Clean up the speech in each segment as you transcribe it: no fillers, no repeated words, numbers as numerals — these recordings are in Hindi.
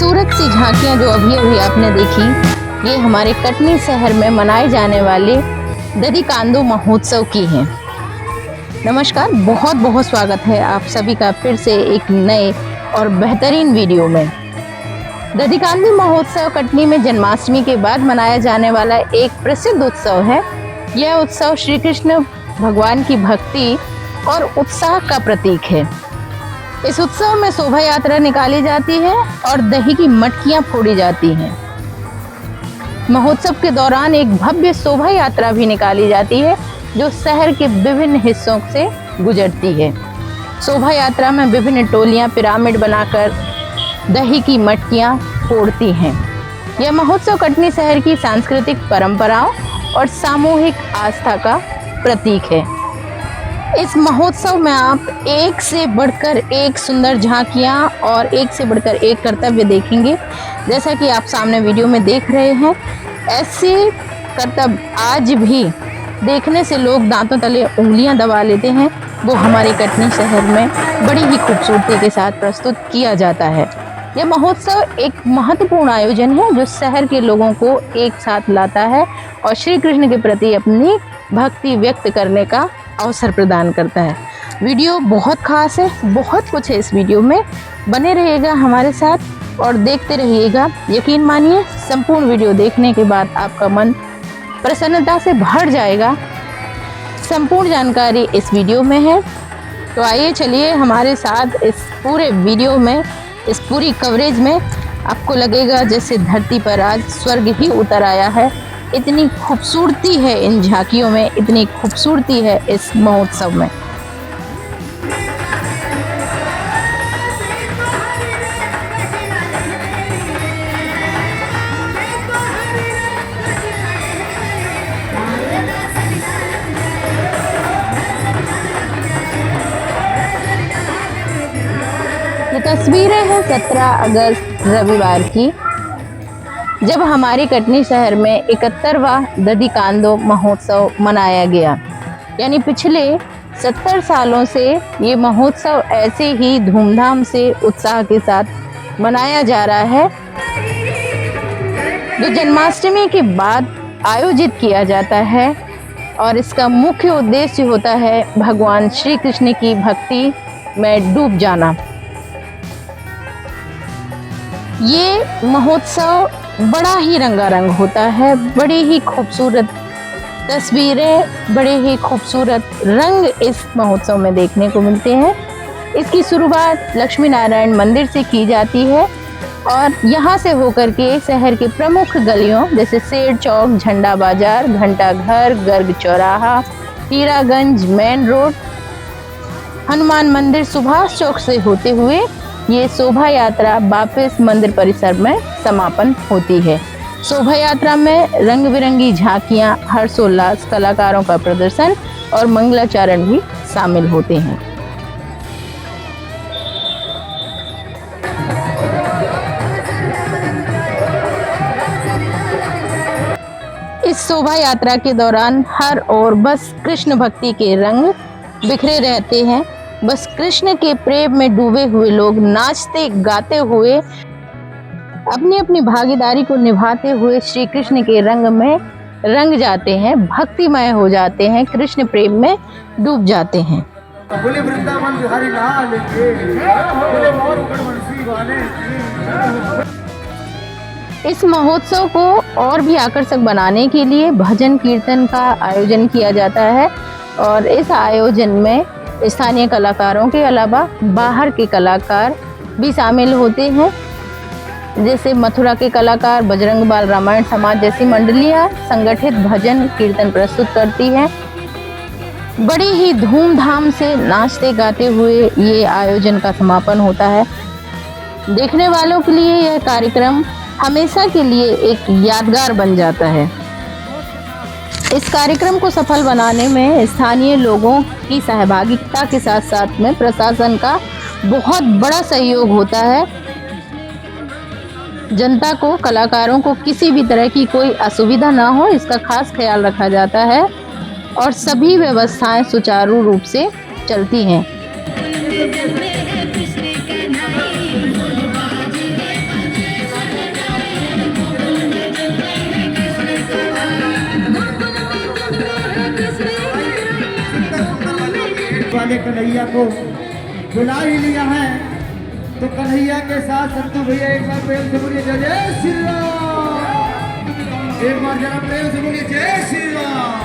खूबसूरत सी झांकियाँ जो अभी अभी आपने देखी, ये हमारे कटनी शहर में मनाए जाने वाले दधिकांदो महोत्सव की हैं। नमस्कार, बहुत बहुत स्वागत है आप सभी का फिर से एक नए और बेहतरीन वीडियो में। दधिकांदो महोत्सव कटनी में जन्माष्टमी के बाद मनाया जाने वाला एक प्रसिद्ध उत्सव है। यह उत्सव श्री कृष्ण भगवान की भक्ति और उत्साह का प्रतीक है। इस उत्सव में शोभा यात्रा निकाली जाती है और दही की मटकियां फोड़ी जाती हैं। महोत्सव के दौरान एक भव्य शोभा यात्रा भी निकाली जाती है जो शहर के विभिन्न हिस्सों से गुजरती है। शोभा यात्रा में विभिन्न टोलियां पिरामिड बनाकर दही की मटकियां फोड़ती हैं। यह महोत्सव कटनी शहर की सांस्कृतिक परंपराओं और सामूहिक आस्था का प्रतीक है। इस महोत्सव में आप एक से बढ़कर एक सुंदर झांकियां और एक से बढ़कर एक कर्तव्य देखेंगे। जैसा कि आप सामने वीडियो में देख रहे हैं, ऐसे कर्तव्य आज भी देखने से लोग दांतों तले उंगलियां दबा लेते हैं। वो हमारे कटनी शहर में बड़ी ही खूबसूरती के साथ प्रस्तुत किया जाता है। यह महोत्सव एक महत्वपूर्ण आयोजन है जो शहर के लोगों को एक साथ लाता है और श्री कृष्ण के प्रति अपनी भक्ति व्यक्त करने का अवसर प्रदान करता है। वीडियो बहुत खास है, बहुत कुछ है इस वीडियो में। बने रहिएगा हमारे साथ और देखते रहिएगा। यकीन मानिए, संपूर्ण वीडियो देखने के बाद आपका मन प्रसन्नता से भर जाएगा। संपूर्ण जानकारी इस वीडियो में है, तो आइए चलिए हमारे साथ इस पूरे वीडियो में, इस पूरी कवरेज में आपको लगेगा जैसे धरती पर आज स्वर्ग ही उतर आया है। इतनी खूबसूरती है इन झांकियों में, इतनी खूबसूरती है इस महोत्सव में। ये तस्वीरें हैं 17 अगस्त रविवार की, जब हमारी कटनी शहर में 71वां दधिकांदो महोत्सव मनाया गया। यानी पिछले 70 सालों से ये महोत्सव ऐसे ही धूमधाम से उत्साह के साथ मनाया जा रहा है, जो जन्माष्टमी के बाद आयोजित किया जाता है। और इसका मुख्य उद्देश्य होता है भगवान श्री कृष्ण की भक्ति में डूब जाना। ये महोत्सव बड़ा ही रंगारंग होता है, बड़ी ही खूबसूरत तस्वीरें, बड़े ही खूबसूरत रंग इस महोत्सव में देखने को मिलते हैं। इसकी शुरुआत लक्ष्मी नारायण मंदिर से की जाती है और यहाँ से होकर के शहर के प्रमुख गलियों जैसे शेर चौक, झंडा बाजार, घंटा घर, गर्ग चौराहा, हीरागंज मेन रोड, हनुमान मंदिर, सुभाष चौक से होते हुए ये शोभा यात्रा वापस मंदिर परिसर में समापन होती है। शोभा यात्रा में रंग बिरंगी झांकियां, हर्षोल्लास, कलाकारों का प्रदर्शन और मंगलाचरण भी शामिल होते हैं। इस शोभा यात्रा के दौरान हर ओर बस कृष्ण भक्ति के रंग बिखरे रहते हैं। बस कृष्ण के प्रेम में डूबे हुए लोग नाचते गाते हुए अपनी अपनी भागीदारी को निभाते हुए श्री कृष्ण के रंग में रंग जाते हैं, भक्तिमय हो जाते हैं, कृष्ण प्रेम में डूब जाते हैं। बोले वृंदावन बिहारी लाल की, बोले मोर बंसी वाले की। इस महोत्सव को और भी आकर्षक बनाने के लिए भजन कीर्तन का आयोजन किया जाता है और इस आयोजन में स्थानीय कलाकारों के अलावा बाहर के कलाकार भी शामिल होते हैं। जैसे मथुरा के कलाकार, बजरंग बाल, रामायण समाज जैसी मंडलियां संगठित भजन कीर्तन प्रस्तुत करती हैं। बड़ी ही धूमधाम से नाचते गाते हुए ये आयोजन का समापन होता है। देखने वालों के लिए यह कार्यक्रम हमेशा के लिए एक यादगार बन जाता है। इस कार्यक्रम को सफल बनाने में स्थानीय लोगों की सहभागिता के साथ साथ में प्रशासन का बहुत बड़ा सहयोग होता है। जनता को, कलाकारों को किसी भी तरह की कोई असुविधा ना हो, इसका खास ख्याल रखा जाता है और सभी व्यवस्थाएं सुचारू रूप से चलती हैं। वाले कन्हैया को बुला ही लिया है, तो कन्हैया के साथ संतू भैया एक बार प्रेम से बोलिए जय जय श्री राम। एक बार जरा प्रेम से बोलिए जय श्री राम।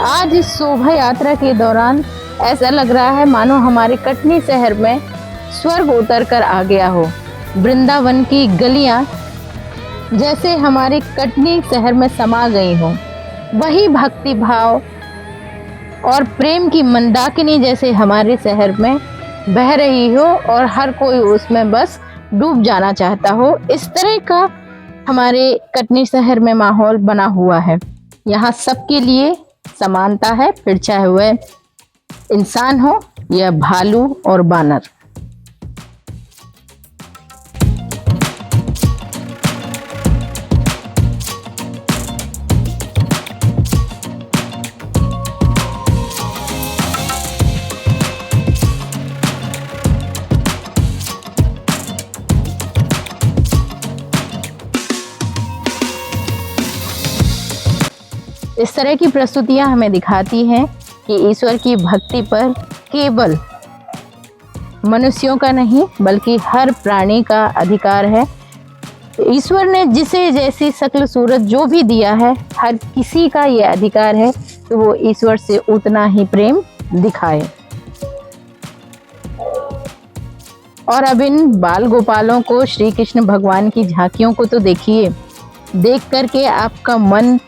आज इस शोभा यात्रा के दौरान ऐसा लग रहा है मानो हमारे कटनी शहर में स्वर्ग उतर कर आ गया हो। वृंदावन की गलियां जैसे हमारे कटनी शहर में समा गई हो, वही भक्ति भाव और प्रेम की मंदाकिनी जैसे हमारे शहर में बह रही हो और हर कोई उसमें बस डूब जाना चाहता हो। इस तरह का हमारे कटनी शहर में माहौल बना हुआ है। यहाँ सबके लिए समानता है, फिर चाहे वह इंसान हो या भालू और बानर। इस तरह की प्रस्तुतियां हमें दिखाती हैं कि ईश्वर की भक्ति पर केवल मनुष्यों का नहीं बल्कि हर प्राणी का अधिकार है। ईश्वर ने जिसे जैसी शक्ल सूरत जो भी दिया है, हर किसी का ये अधिकार है तो वो ईश्वर से उतना ही प्रेम दिखाए। और अब इन बाल गोपालों को, श्री कृष्ण भगवान की झांकियों को तो देखिए, देख करके आपका मन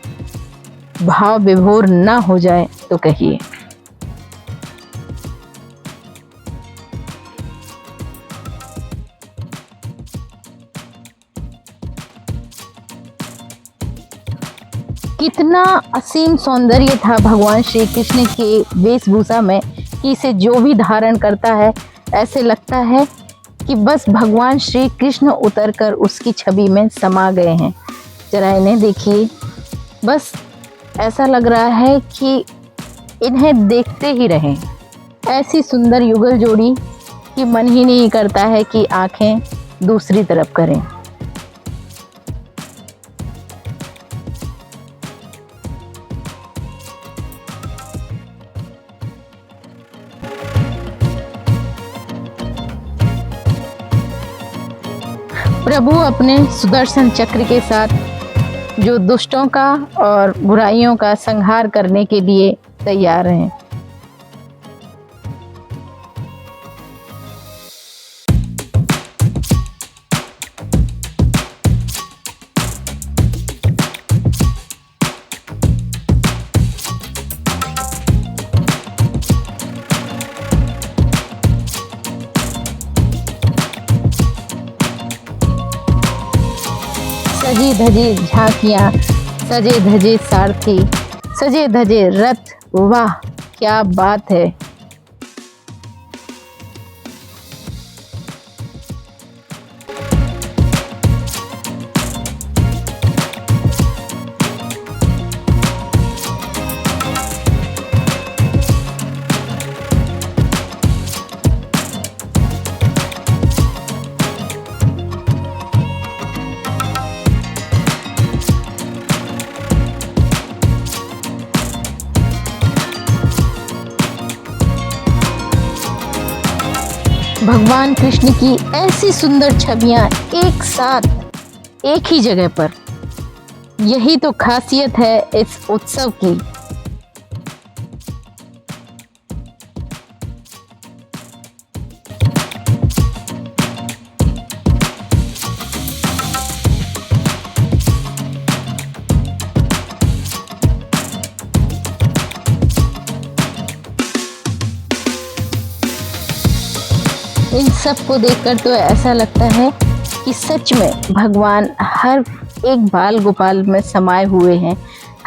भाव विभोर ना हो जाए तो कहिए। कितना असीम सौंदर्य था भगवान श्री कृष्ण के वेशभूषा में कि इसे जो भी धारण करता है ऐसे लगता है कि बस भगवान श्री कृष्ण उतरकर उसकी छवि में समा गए हैं। जरा इन्हें देखिए, बस ऐसा लग रहा है कि इन्हें देखते ही रहें। ऐसी सुंदर युगल जोड़ी कि मन ही नहीं करता है कि आंखें दूसरी तरफ करें। प्रभु अपने सुदर्शन चक्र के साथ जो दुष्टों का और बुराइयों का संहार करने के लिए तैयार हैं। सजी धजी झांकियां, सजे धजे सारथी, सजे धजे रथ, वाह क्या बात है। भगवान कृष्ण की ऐसी सुंदर छवियां एक साथ एक ही जगह पर, यही तो खासियत है इस उत्सव की। इन सब को देखकर तो ऐसा लगता है कि सच में भगवान हर एक बाल गोपाल में समाये हुए हैं,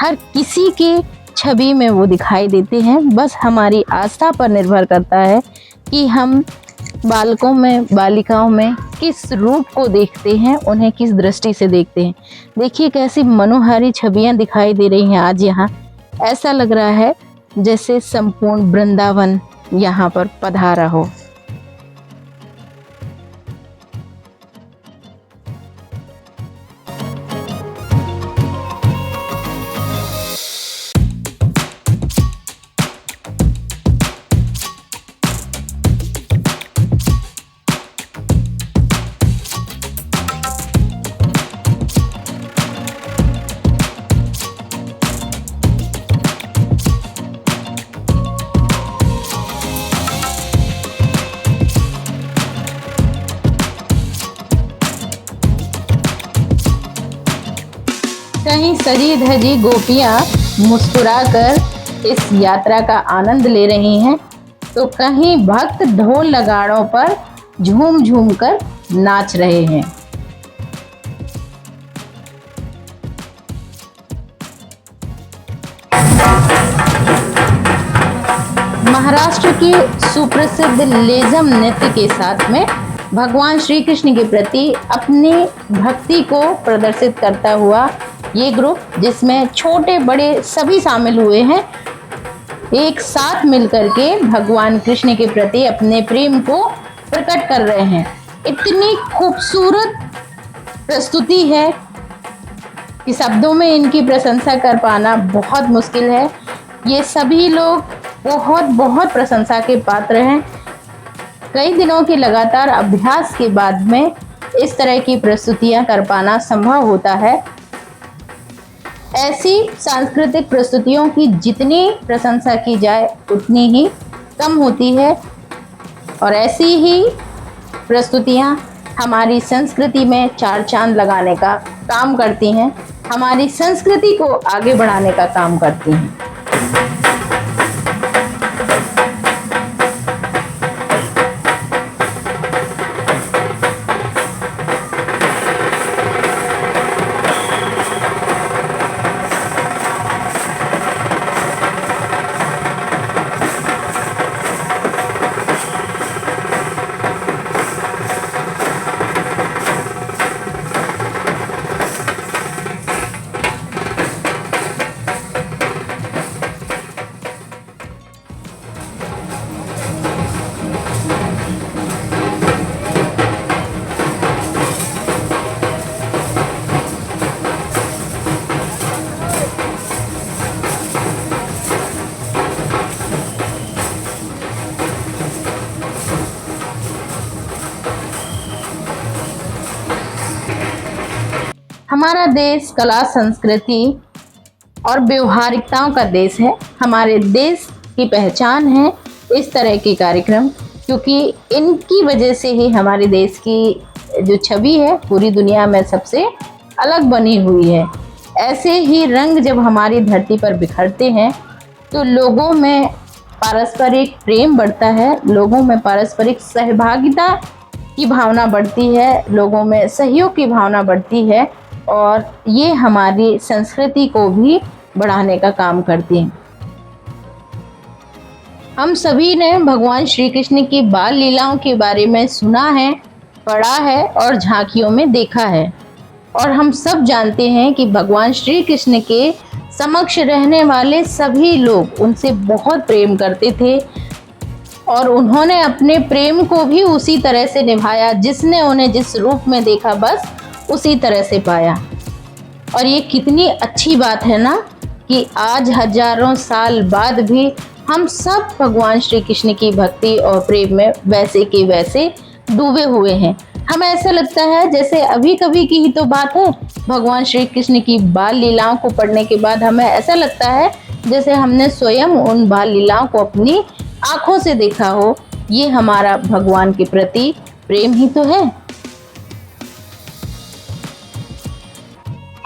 हर किसी के छवि में वो दिखाई देते हैं। बस हमारी आस्था पर निर्भर करता है कि हम बालकों में, बालिकाओं में किस रूप को देखते हैं, उन्हें किस दृष्टि से देखते हैं। देखिए कैसी मनोहारी छवियां दिखाई दे रही हैं आज यहाँ। ऐसा लग रहा है जैसे संपूर्ण वृंदावन यहाँ पर पधारा हो। कहीं सजी धजी गोपियां मुस्कुराकर इस यात्रा का आनंद ले रही हैं, तो कहीं भक्त ढोल नगाड़ों पर झूम झूम कर नाच रहे हैं। महाराष्ट्र के सुप्रसिद्ध लेज़म नृत्य के साथ में भगवान श्री कृष्ण के प्रति अपनी भक्ति को प्रदर्शित करता हुआ ये ग्रुप, जिसमें छोटे बड़े सभी शामिल हुए हैं, एक साथ मिलकर के भगवान कृष्ण के प्रति अपने प्रेम को प्रकट कर रहे हैं। इतनी खूबसूरत प्रस्तुति है कि शब्दों में इनकी प्रशंसा कर पाना बहुत मुश्किल है। ये सभी लोग बहुत बहुत प्रशंसा के पात्र हैं। कई दिनों के लगातार अभ्यास के बाद में इस तरह की प्रस्तुतियां कर पाना संभव होता है। ऐसी सांस्कृतिक प्रस्तुतियों की जितनी प्रशंसा की जाए उतनी ही कम होती है, और ऐसी ही प्रस्तुतियां हमारी संस्कृति में चार चांद लगाने का काम करती हैं, हमारी संस्कृति को आगे बढ़ाने का काम करती हैं। हमारा देश कला, संस्कृति और व्यवहारिकताओं का देश है। हमारे देश की पहचान है इस तरह के कार्यक्रम, क्योंकि इनकी वजह से ही हमारे देश की जो छवि है पूरी दुनिया में सबसे अलग बनी हुई है। ऐसे ही रंग जब हमारी धरती पर बिखरते हैं तो लोगों में पारस्परिक प्रेम बढ़ता है, लोगों में पारस्परिक सहभागिता की भावना बढ़ती है, लोगों में सहयोग की भावना बढ़ती है, और ये हमारी संस्कृति को भी बढ़ाने का काम करती हैं। हम सभी ने भगवान श्री कृष्ण की बाल लीलाओं के बारे में सुना है, पढ़ा है और झांकियों में देखा है, और हम सब जानते हैं कि भगवान श्री कृष्ण के समक्ष रहने वाले सभी लोग उनसे बहुत प्रेम करते थे, और उन्होंने अपने प्रेम को भी उसी तरह से निभाया, जिसने उन्हें जिस रूप में देखा बस उसी तरह से पाया। और ये कितनी अच्छी बात है ना कि आज हजारों साल बाद भी हम सब भगवान श्री कृष्ण की भक्ति और प्रेम में वैसे के वैसे डूबे हुए हैं। हमें ऐसा लगता है जैसे अभी कभी की ही तो बात है। भगवान श्री कृष्ण की बाल लीलाओं को पढ़ने के बाद हमें ऐसा लगता है जैसे हमने स्वयं उन बाल लीलाओं को अपनी आंखों से देखा हो। ये हमारा भगवान के प्रति प्रेम ही तो है।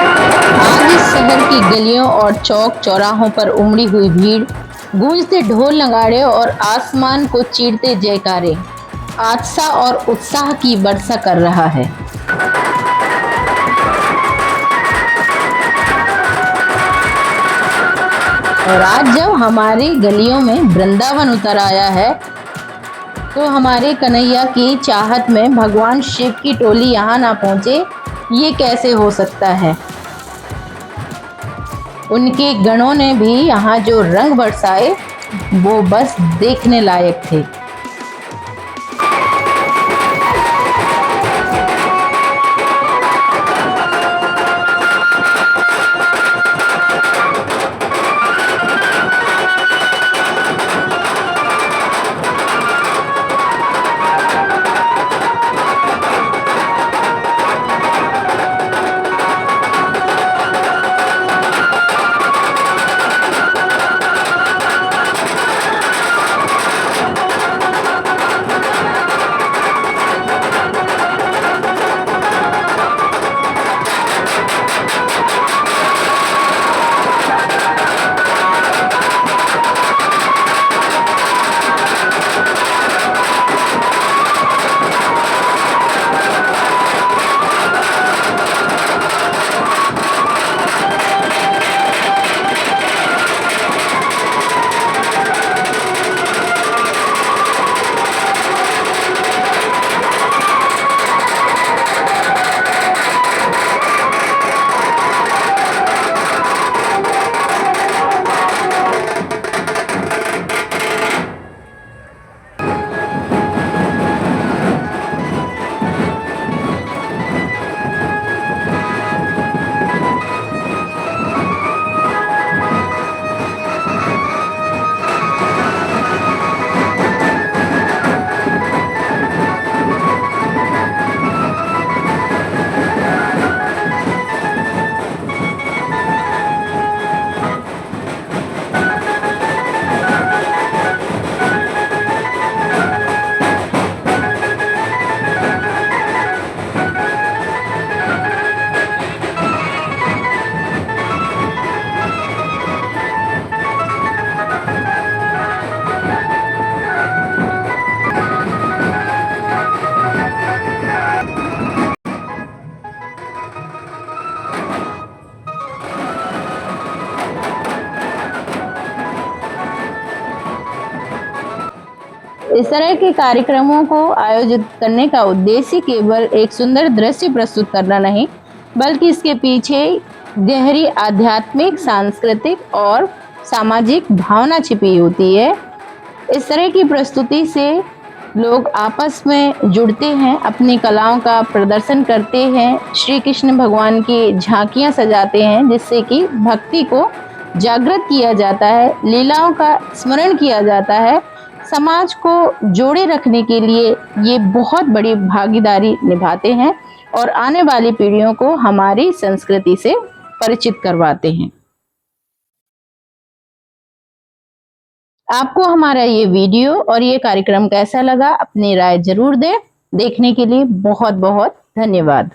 आज इस शहर की गलियों और चौक चौराहों पर उमड़ी हुई भीड़, गूंजते ढोल नगाड़े और आसमान को चीरते जयकारे आस्था और उत्साह की वर्षा कर रहा है। और आज जब हमारी गलियों में वृंदावन उतर आया है तो हमारे कन्हैया की चाहत में भगवान शिव की टोली यहाँ ना पहुँचे, ये कैसे हो सकता है। उनके गणों ने भी यहाँ जो रंग बरसाए वो बस देखने लायक थे। इस तरह के कार्यक्रमों को आयोजित करने का उद्देश्य केवल एक सुंदर दृश्य प्रस्तुत करना नहीं, बल्कि इसके पीछे गहरी आध्यात्मिक, सांस्कृतिक और सामाजिक भावना छिपी होती है। इस तरह की प्रस्तुति से लोग आपस में जुड़ते हैं, अपनी कलाओं का प्रदर्शन करते हैं, श्री कृष्ण भगवान की झांकियां सजाते हैं, जिससे कि भक्ति को जागृत किया जाता है, लीलाओं का स्मरण किया जाता है। समाज को जोड़े रखने के लिए ये बहुत बड़ी भागीदारी निभाते हैं और आने वाली पीढ़ियों को हमारी संस्कृति से परिचित करवाते हैं। आपको हमारा ये वीडियो और ये कार्यक्रम कैसा लगा, अपनी राय जरूर दें। देखने के लिए बहुत बहुत धन्यवाद।